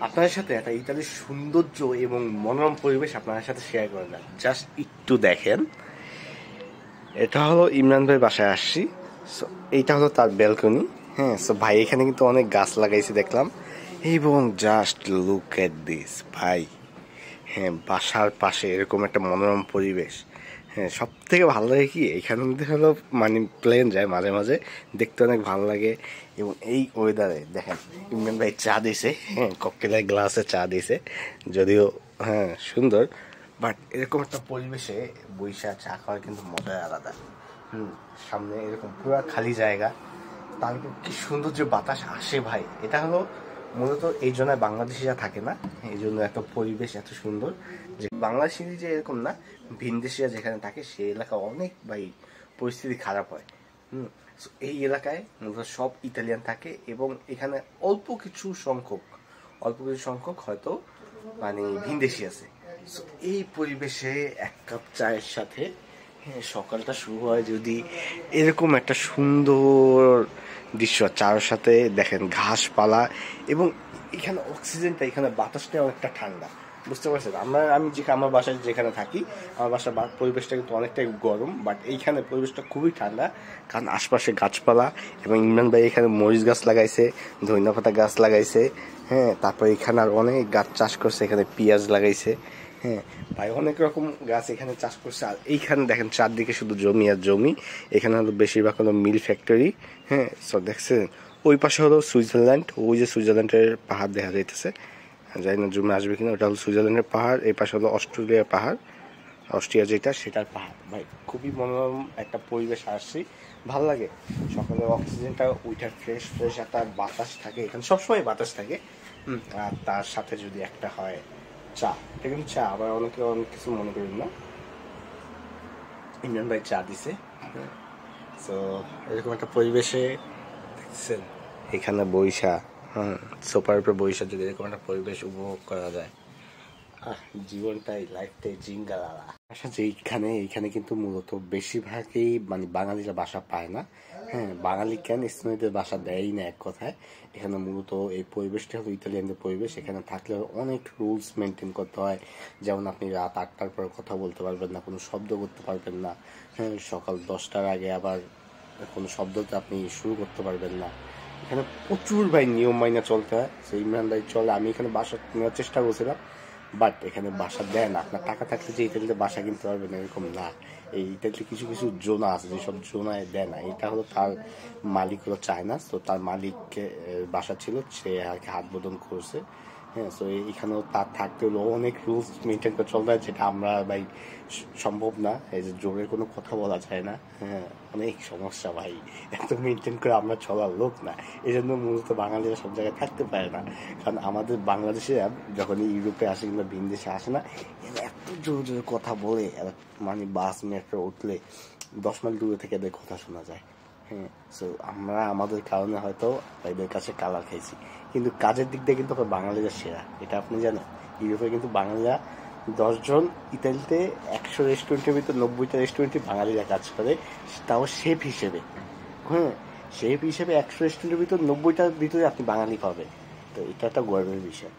আপনাদের সাথে একটা ইতালির সৌন্দর্য এবং মনোরম পরিবেশ আপনাদের সাথে শেয়ার করে না। জাস্ট একটু দেখেন, এটা হলো ইমরান ভাই বাসায় আসছি। সো এইটা হলো তার ব্যালকনি। হ্যাঁ, সো ভাই এখানে কিন্তু অনেক গাছ লাগাইছে দেখলাম, এবং জাস্ট লুক এট দিস ভাই। হ্যাঁ, বাসার পাশে এরকম একটা মনোরম পরিবেশ। হ্যাঁ, সব থেকে ভালো লাগে কি এখানে মধ্যে হলো মানে প্লেন যায় মাঝে মাঝে, দেখতে অনেক ভালো লাগে। এবং এই ওয়েদারে দেখেন ইমরান ভাই চা দিছে, হ্যাঁ ককটেলের গ্লাসে চা দিছে, যদিও হ্যাঁ সুন্দর, বাট এরকম একটা পরিবেশে বৈশা চা খাওয়ার কিন্তু মজাই আলাদা। সামনে এরকম পুরো খালি জায়গা, তারপর কি সুন্দর যে বাতাস আসে ভাই। এটা হলো মূলত এই জন্য বাংলাদেশিরা থাকে না, এই জন্য এত পরিবেশ এত সুন্দর। যে বাংলাদেশি যে এরকম না, ভিনদেশিরা যেখানে থাকে সেই এলাকা অনেক ভাই পরিস্থিতি খারাপ হয়। এই এলাকায় মূলত সব ইতালিয়ান থাকে, এবং এখানে অল্প কিছু সংখ্যক হয়তো মানে ভিনদেশি আছে। এই পরিবেশে এক কাপ চায়ের সাথে হ্যাঁ সকালটা শুরু হয় যদি এরকম একটা সুন্দর দৃশ্য, চায়ের সাথে দেখেন ঘাসপালা, এবং এখানে অক্সিজেনটা, এখানে বাতাসটা অনেকটা ঠান্ডা, বুঝতে পারছেন। আমি আমার বাসায় যেখানে থাকি, আমার বাসার পরিবেশটা কিন্তু অনেকটাই গরম, বাট এইখানে পরিবেশটা খুবই ঠান্ডা, কারণ আশপাশে গাছপালা। এবং ইমরান ভাই এখানে মরিচ গাছ লাগাইছে, ধনিয়া পাতা গাছ লাগাইছে, হ্যাঁ তারপর এখানে আর অনেক গাছ চাষ করছে, এখানে পেঁয়াজ লাগাইছে, হ্যাঁ ভাই অনেক রকম গাছ এখানে চাষ করছে। আর এইখানে দেখেন চারদিকে শুধু জমি আর জমি, এখানে হলো বেশিরভাগ হলো মিল ফ্যাক্টরি। হ্যাঁ সো দেখছেন ওই পাশে হলো সুইজারল্যান্ড, ওই যে সুইজারল্যান্ডের পাহাড় দেখা যাইতেছে, জানি না জমে আসবে কিনা, ওটা হলো সুইজারল্যান্ডের পাহাড়। এই পাশে হলো অস্ট্রেলিয়ার পাহাড়, অস্ট্রিয়া যেটা সেটার পাহাড়। ভাই খুবই মনোরম একটা পরিবেশ আসছি, ভালো লাগে। সকালে অক্সিজেনটা উইটার ফ্রেশ একটা বাতাস থাকে এখানে, সবসময় বাতাস থাকে। আর তার সাথে যদি একটা হয় চা, এটা কিন্তু চা, আবার অনেকে অনেক কিছু মনে করেন না। ইমরান ভাই চা দিছে, তো এরকম একটা পরিবেশে দেখছেন এখানে বৈশা, সোফার উপরে বৈশা যদি এরকম একটা পরিবেশ উপভোগ করা যায়, জীবনটাই লাইফটাই জিঙ্গালালা। আচ্ছা এইখানে কিন্তু মূলত বেশিরভাগই মানে বাঙালিরা বাসা পায় না। হ্যাঁ, বাঙালি কেন স্থানীয়দের বাসা দেয়ই না এক কথায়। এখানে মূলত এই পরিবেশটা হলো ইতালিয়ানদের পরিবেশ, এখানে থাকলে অনেক রুলস মেনটেন করতে হয়। যেমন আপনি রাত 8টার পর কথা বলতে পারবেন না, কোনো শব্দ করতে পারবেন না। হ্যাঁ, সকাল 10টার আগে আবার কোনো শব্দতে আপনি শুরু করতে পারবেন না। এখানে প্রচুর ভাই নিয়ম মাইনা চলতে হয়। সেই ইমরান ভাই চলে, আমি এখানে বাসা নেওয়ার চেষ্টা করছিলাম, বাট এখানে বাসা দেয় না। আপনার টাকা থাকলে যে ইতালিতে বাসা কিনতে পারবেন এরকম না। এই ইতালিতে কিছু কিছু জোনা আছে, যেসব জোনায় দেয় না। এটা হলো তার মালিক হলো চায় না, তো তার মালিককে বাসা ছিল, সে আর কি হাত বোধন করছে। হ্যাঁ, তো এখানেও তার থাকতে হলো অনেক রুলস মেনটেন করে চলতে হয়, যেটা আমরা ভাই সম্ভব না। এই যে জোরের কোনো কথা বলা যায় না, হ্যাঁ অনেক সমস্যা ভাই, এত মেনটেন করে আমরা চলার লোক না। এই জন্য মূলত বাঙালিরা সব জায়গায় থাকতে পারে না, কারণ আমাদের বাংলাদেশিরা যখন ইউরোপে আসে কিংবা ভিন দেশে আসে না, এরা এত জোরে জোরে কথা বলে, মানে বাস মেট্রো উঠলে 10 মাইল দূরে থেকে এদের কথা শোনা যায়। হ্যাঁ, সো আমরা আমাদের কারণে হয়তো এদের কাছে কালার খাইছি, কিন্তু কাজের দিক দিয়ে কিন্তু বাঙালিরা সেরা, এটা আপনি জানেন। ইউরোপে কিন্তু বাঙালিরা 10 জন, ইতালিতে 100 রেস্টুরেন্টের ভিতর 90টা রেস্টুরেন্টে বাঙালিরা কাজ করে, তাও শেফ হিসেবে। হ্যাঁ, শেফ হিসেবে 100 রেস্টুরেন্টের ভিতর 90টার ভিতরে আপনি বাঙালি পাবেন, তো এটা একটা গর্বের বিষয়।